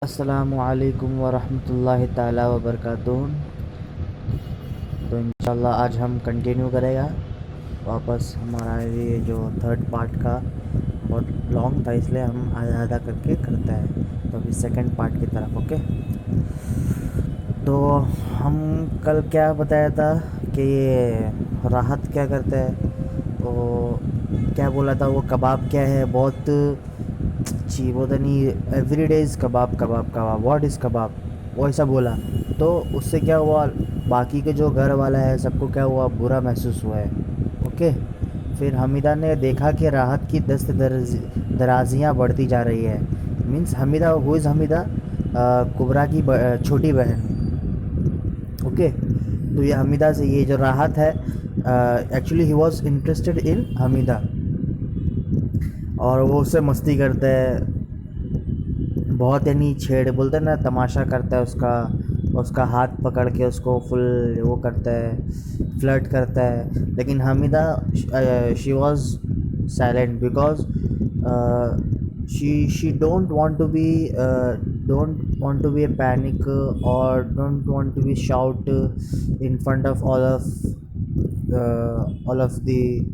अस्सलामुअलैकुम वरहमतुल्लाहि ताला वबरकातुहू। तो इंशाल्लाह आज हम कंटिन्यू करेगा वापस हमारा ये जो थर्ड पार्ट का बहुत लॉन्ग था, इसलिए हम आधा आधा करके करते हैं। तो अभी सेकंड पार्ट की तरफ। ओके, तो हम कल क्या बताया था कि ये राहत क्या करता है, वो क्या बोला था, वो कबाब क्या है, बहुत ची वो तो नहीं, every days kebab kebab kebab, what is kebab, वो ऐसा बोला। तो उससे क्या हुआ, बाकी के जो घर वाला है सबको क्या हुआ, बुरा महसूस हुआ है। ओके, फिर हमीदा ने देखा कि राहत की दस्त दराजियाँ बढ़ती जा रही है। Means Hamida, who is Hamida, Kubra की छोटी बहन। ओके, तो ये हमीदा से, ये जो राहत है, actually he was interested in Hamida, और वो उससे मस्ती करता है बहुत, यानी छेड़ बोलते हैं ना, तमाशा करता है उसका, उसका हाथ पकड़ के उसको फुल वो करता है, फ्लर्ट करता है। लेकिन Hamida, she was silent because she don't want to be a panic, or don't want to be shout in front of all of the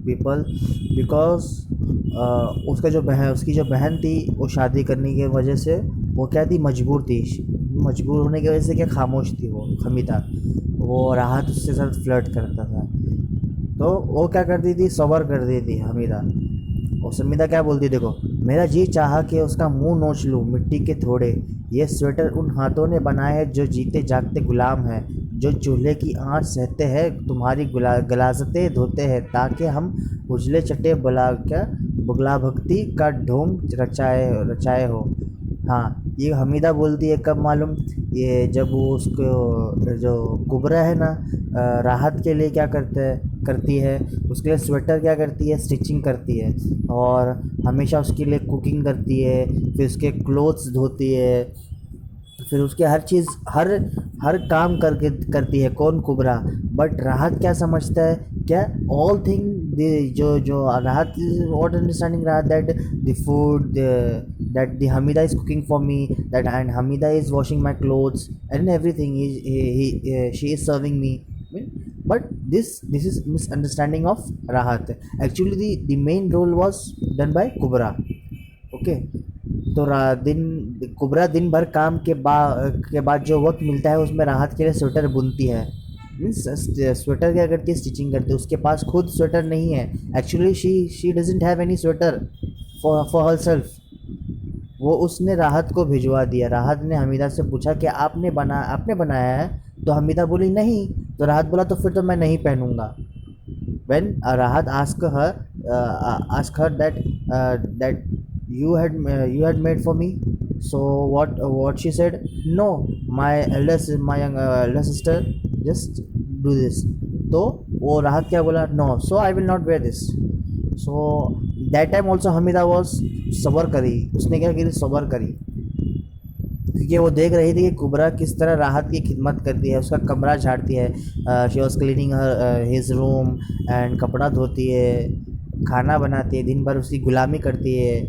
people, because उसकी जो बहन थी, वो शादी करने की वजह से वो क्या थी, मजबूर थी। मजबूर होने की वजह से क्या, खामोश थी वो हमीदा। वो राहत उसके साथ फ्लर्ट करता था, तो वो क्या करती थी, सबर कर दी थी हमीदा। और हमीदा क्या बोलती, देखो, मेरा जी चाहा कि उसका मुंह नोच लूँ मिट्टी के थोड़े। ये स्वेटर उन हाथों ने बनाए हैं जो जीते जागते गुलाम हैं, जो चूल्हे की आँच सहते हैं, तुम्हारी गलाजतें धोते हैं, ताकि हम उजले चटे बुगला भक्ति का ढोंग रचाए रचाए हो। हाँ, ये हमीदा बोलती है कब मालूम, ये जब वो उसको जो कुबरा है ना, राहत के लिए क्या करती है, उसके लिए स्वेटर क्या करती है, स्टिचिंग करती है, और हमेशा उसके लिए कुकिंग करती है, फिर उसके क्लोथ्स धोती है, फिर उसके हर चीज़, हर हर काम करके करती है। कौन, कुबरा। बट राहत क्या समझता है, क्या, ऑल थिंग, जो जो राहत, वॉट अंडरस्टैंडिंग राहत, that the food, that the Hamida is cooking for me, that and Hamida is washing my clothes and everything is she is serving me. But this is misunderstanding of Rahat. Actually, the main role was done by Kubra. Okay, तो कुबरा दिन भर काम के बाद जो वक्त मिलता है, उसमें राहत के लिए स्वेटर बुनती है। मीन्स स्वेटर क्या करती है, स्टिचिंग करती है। उसके पास खुद स्वेटर नहीं है। Actually she doesn't have any sweater for her self. वो उसने राहत को भिजवा दिया। राहत ने हमीदा से पूछा कि आपने बनाया है, तो हमीदा बोली नहीं। तो राहत बोला, तो फिर तो मैं नहीं पहनूंगा। when Rahat asked her that you had made for me, so what she said, no, my young elder sister just do this. तो वो राहत क्या बोला, no, so I will not wear this. So that time also Hamida was सबर करी। उसने क्या करी, सबर करी, क्योंकि वो देख रही थी कि कुबरा किस तरह राहत की खिदमत करती है, उसका कमरा झाड़ती है, she was cleaning his room and, कपड़ा धोती है, खाना बनाती है, दिन भर उसकी गुलामी करती है।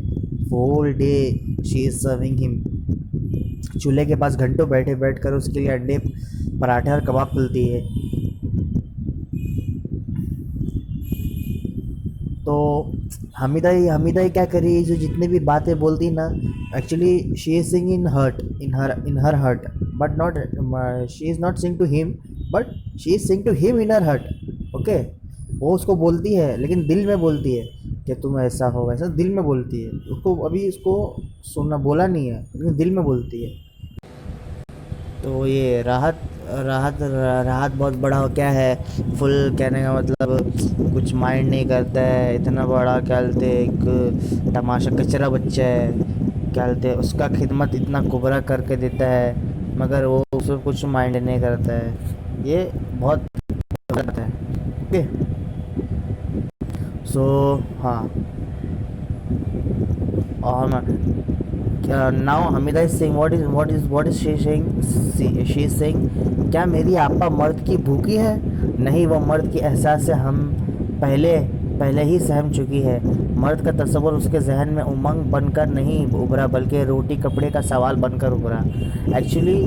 Whole day she is serving him. चूल्हे के पास घंटों बैठ कर उसके लिए अंडे, पराठे और कबाब तलती है। तो हमीदा ही क्या करी, जो जितने भी बातें बोलती ना, actually she is sing in her heart, but not, she is not sing to him, but she is sing to him in her heart. Okay, वो उसको बोलती है, लेकिन दिल में बोलती है कि तुम ऐसा हो वैसा, दिल में बोलती है उसको। अभी उसको सुनना बोला नहीं है, लेकिन दिल में बोलती है। तो ये राहत बहुत बड़ा क्या है, फुल कहने का मतलब कुछ माइंड नहीं करता है। इतना बड़ा क्या बोलते, एक तमाशा कचरा बच्चा है, क्या बोलते, उसका खिदमत इतना कुबरा करके देता है, मगर वो उसको कुछ माइंड नहीं करता है। ये बहुत गलत है। ओके, सो हाँ, और now Hamida is saying, what is she is saying, क्या मेरी आपा मर्द की भूखी है? नहीं, वो मर्द के एहसास से हम पहले पहले ही सहम चुकी है। मर्द का तस्वुर उसके जहन में उमंग बनकर नहीं उभरा, बल्कि रोटी कपड़े का सवाल बनकर उभरा। एक्चुअली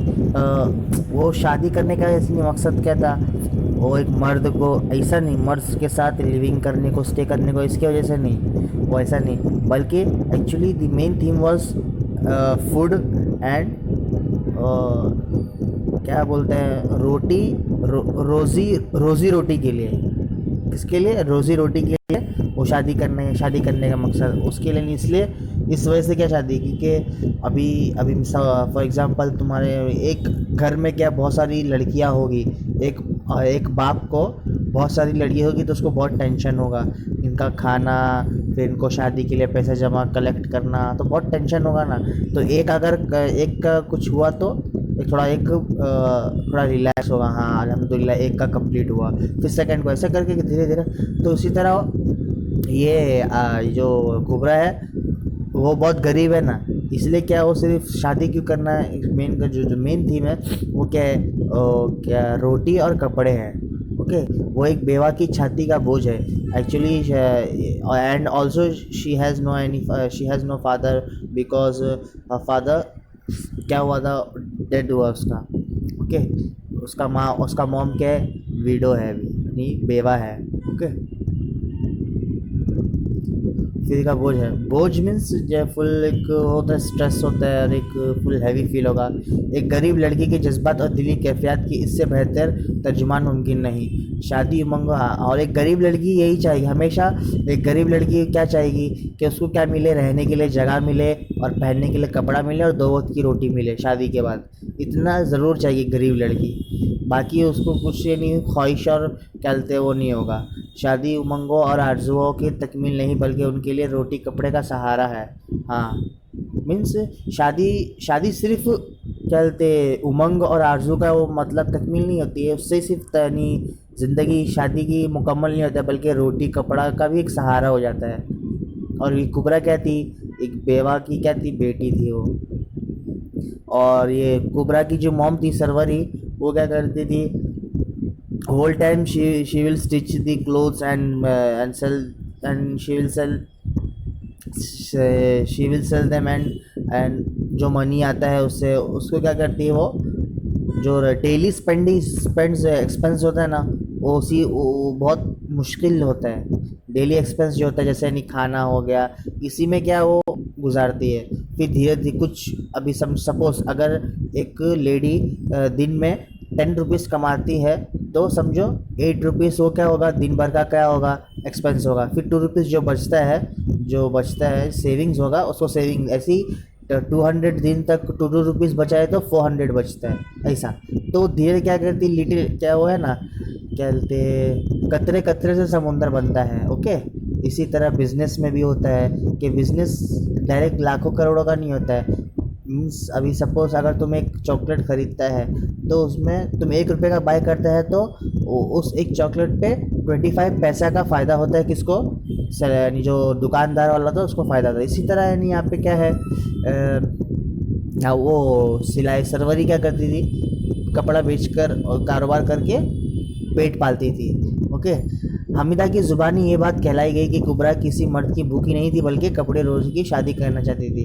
वो शादी करने का असली मकसद क्या था? वो एक मर्द को ऐसा नहीं, मर्द के साथ लिविंग करने को, स्टे करने को, इसकी वजह से नहीं, वो ऐसा नहीं, बल्कि actually the main theme was food and क्या बोलते हैं, रोज़ी रोटी के लिए। किसके लिए? रोज़ी रोटी के लिए वो शादी करने का मकसद उसके लिए नहीं। इसलिए इस वजह से क्या शादी की कि अभी अभी फॉर एग्जांपल तुम्हारे एक घर में क्या बहुत सारी लड़कियां होगी, एक एक बाप को बहुत सारी लड़कियां होगी तो उसको बहुत टेंशन होगा, इनका खाना, फिर इनको शादी के लिए पैसा जमा कलेक्ट करना, तो बहुत टेंशन होगा ना। तो एक अगर एक का कुछ हुआ तो थोड़ा रिलैक्स होगा, हाँ अल्हम्दुलिल्लाह एक का कंप्लीट हुआ, फिर सेकंड को, ऐसा करके धीरे धीरे। तो इसी तरह ये जो कुबरा है वो बहुत गरीब है ना, इसलिए क्या वो सिर्फ शादी क्यों करना है, मेन का जो मेन थीम है वो क्या है, क्या रोटी और कपड़े हैं। ओके, वो एक बेवा की छाती का बोझ है actually. And also she has no father, because father क्या हुआ था, डेड हुआ उसका। ओके, उसका मॉम क्या है, विडो है, यानी बेवा है। ओके, फिर का बोझ है, बोझ मीन्स जो फुल एक होता है, स्ट्रेस होता है और एक फुल हैवी फील होगा। एक गरीब लड़की के जज्बात और दिली कैफियत की इससे बेहतर तर्जुमान मुमकिन नहीं। शादी उमंग, हाँ, और एक गरीब लड़की यही चाहेगी हमेशा। एक गरीब लड़की क्या चाहेगी कि उसको क्या मिले, रहने के लिए जगह मिले और पहनने के लिए कपड़ा मिले और 2 वक्त की रोटी मिले शादी के बाद। इतना ज़रूर चाहिए गरीब लड़की, बाकी उसको कुछ ये नहीं, ख्वाहिश और क्या कहते हैं वो नहीं होगा। शादी उमंगों और आरजुओं की तकमील नहीं, बल्कि उनके लिए रोटी कपड़े का सहारा है। हाँ, मीन्स शादी सिर्फ क्या कहते उमंग और आरजू का वो मतलब तकमील नहीं होती है, उससे सिर्फ तनी ज़िंदगी शादी की मुकम्मल नहीं होता, बल्कि रोटी कपड़ा का भी एक सहारा हो जाता है। और ये कुबरा क्या थी, एक बेवा की क्या थी, बेटी थी वो। और ये कुबरा की जो मॉम थी सरवरी, वो क्या करती थी, whole time she will stitch the clothes and sell, and she will sell them, and जो मनी आता है उससे उसको क्या करती है, वो जो डेली स्पेंड्स एक्सपेंस होता है ना, वो बहुत मुश्किल होता है। डेली एक्सपेंस जो होता है जैसे नहीं खाना हो गया, इसी में क्या वो गुजारती है। फिर धीरे धीरे कुछ अभी सपोज अगर एक लेडी दिन में 10 रुपीज़ कमाती है तो समझो 8 रुपीज़ वो क्या होगा, दिन भर का क्या होगा, एक्सपेंस होगा। फिर 2 रुपीज़ जो बचता है सेविंग्स होगा, उसको सेविंग ऐसी 200 दिन तक 2 रुपीज़ बचाए तो 400 बचता है ऐसा। तो धीरे क्या करती, लिटिल क्या वो है ना, क्या कहते कतरे कतरे से समुंदर बनता है। ओके, इसी तरह बिजनेस में भी होता है कि बिजनेस डायरेक्ट लाखों करोड़ों का नहीं होता है। मीन्स अभी सपोज अगर तुम एक चॉकलेट ख़रीदता है तो उसमें तुम 1 रुपये का बाय करता है तो उस एक चॉकलेट पे 25 पैसा का फ़ायदा होता है, किसको, यानी जो दुकानदार वाला था उसको फ़ायदा था। इसी तरह यानी यहाँ पे क्या है, वो सिलाई सरवरी क्या करती थी, कपड़ा बेचकर और कारोबार करके पेट पालती थी। ओके, हामिदा की ज़ुबानी ये बात कहलाई गई कि कुबरा किसी मर्द की भूखी नहीं थी, बल्कि कपड़े रोज़ की शादी करना चाहती थी।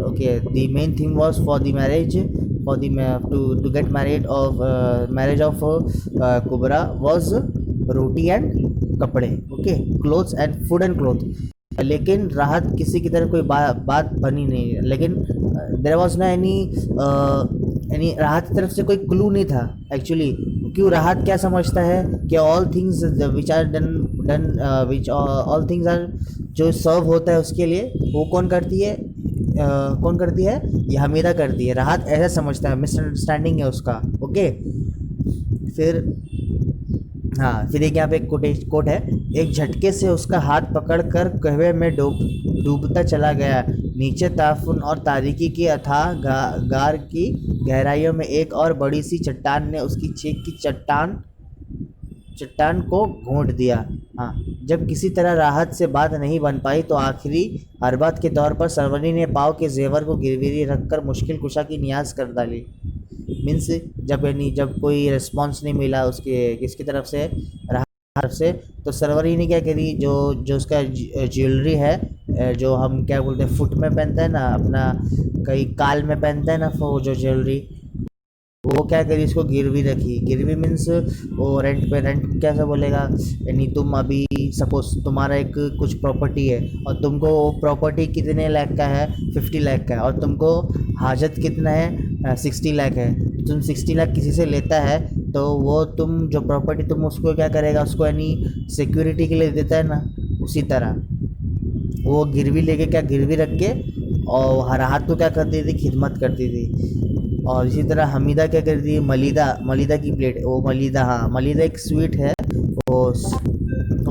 Okay, the main thing was for the marriage, for the to get married of marriage of Kubra was roti and kapde. Okay, clothes and food and cloth. लेकिन राहत किसी की तरह कोई बात बनी नहीं, लेकिन देयर वाज ना एनी राहत की तरफ से कोई क्लू नहीं था एक्चुअली। क्यों, राहत क्या समझता है कि all things which are done which all things are जो सर्व होता है उसके लिए वो कौन करती है, ये हमीदा करती है। राहत ऐसा समझता है, मिसअंडरस्टैंडिंग है उसका। ओके, फिर हाँ, फिर एक यहाँ पे कोट है, एक झटके से उसका हाथ पकड़कर कहवे में डूबता चला गया। नीचे ताफुन और तारीकी की अथाह गार की गहराइयों में एक और बड़ी सी चट्टान ने उसकी चीख की चट्टान को घोंट दिया। हाँ, जब किसी तरह राहत से बात नहीं बन पाई तो आखिरी हरबत के तौर पर सरवरी ने पाव के जेवर को गिरवी रखकर मुश्किल कुशा की नियाज कर डाली। मीन्स जब कोई रिस्पॉन्स नहीं मिला उसके किसकी तरफ से, बाहर से। तो सरवरी ने क्या करी, जो जो उसका ज्वेलरी है, जो हम क्या बोलते हैं फुट में पहनते हैं ना अपना, कई काल में पहनते हैं ना वो जो ज्वेलरी, वो क्या करी इसको गिरवी रखी। गिरवी मीन्स वो रेंट पे, रेंट कैसे बोलेगा, यानी तुम अभी सपोज तुम्हारा एक कुछ प्रॉपर्टी है और तुमको वो प्रॉपर्टी कितने लाख का है, 50 लाख का है, और तुमको हाजत कितना है, 60 लाख है। तुम 60 लाख किसी से लेता है तो वो तुम जो प्रॉपर्टी तुम उसको क्या करेगा, उसको यानी सिक्योरिटी के लिए देता है ना, उसी तरह वो गिरवी लेके क्या गिरवी रख के और हर हाथ को क्या करती थी, खिदमत करती थी। और इसी तरह हमीदा क्या करती है, मलिदा, मलिदा की प्लेट, वो मलिदा, हाँ मलिदा एक स्वीट है वो,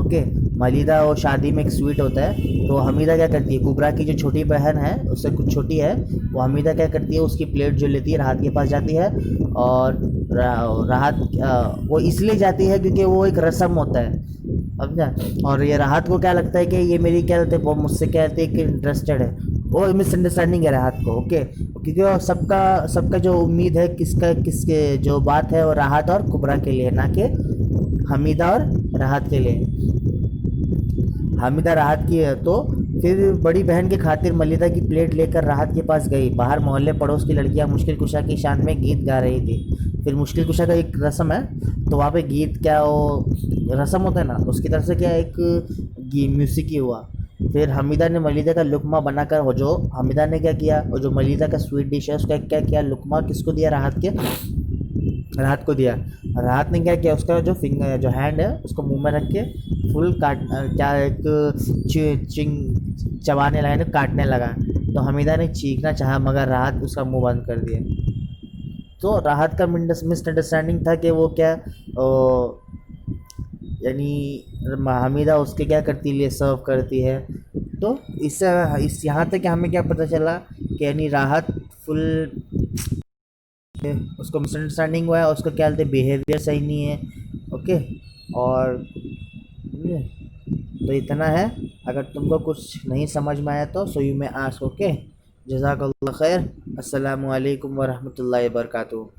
ओके। मलिदा वो शादी में एक स्वीट होता है। तो हमीदा क्या करती है, कुबरा की जो छोटी बहन है उससे कुछ छोटी है, वो हमीदा क्या करती है, उसकी प्लेट जो लेती है राहत के पास जाती है। और राहत वो इसलिए जाती है क्योंकि वो एक रस्म होता है, समझा। और ये राहत को क्या लगता है कि ये मेरी क्या लगता है, वो मुझसे क्या कहते हैं कि इंटरेस्टेड है, वो मिसअंडरस्टैंडिंग है राहत को, ओके। क्योंकि वो सबका सबका जो उम्मीद है किसका, किसके जो बात है वो राहत और कुबरा के लिए, ना कि हमीदा और राहत के लिए। हामिदा राहत की है तो फिर बड़ी बहन की खातिर मलिदा की प्लेट लेकर राहत के पास गई। बाहर मोहल्ले पड़ोस की लड़कियां मुश्किल कुशा की शान में गीत गा रही थी। फिर मुश्किल कुशा का एक रस्म है, तो वहाँ पे गीत क्या वो रस्म होता है ना, उसकी तरफ से क्या एक म्यूजिक ही हुआ। फिर हमीदा ने मलिदा का लुकमा बनाकर, वो जो हमीदा ने क्या किया, वो जो मलिदा का स्वीट डिश है उसका क्या किया, लुकमा किसको दिया, राहत के, राहत को दिया। राहत ने क्या किया, उसका जो फिंगर जो हैंड है उसको मुंह में रख के फुल काट, क्या एक चिंग चबाने लगा, ना काटने लगा। तो हमीदा ने चीखना चाहा मगर राहत उसका मुंह बंद कर दिया। तो राहत का मिसअंडरस्टैंडिंग था कि वो क्या यानी हमीदा उसके क्या करती लिए सर्व करती है। तो इससे इस यहाँ तक हमें क्या पता चला कि यानी राहत फुल, उसको मिसअंडरस्टैंडिंग हुआ है और उसका क्या बोलते बिहेवियर सही नहीं है, ओके। और तो इतना है। अगर तुमको कुछ नहीं समझ में आया तो यू में आस्क, ओके। जज़ाकल्लाह खैर। अस्सलामु अलैकुम वरहमतुल्लाहि वबरकातुहू।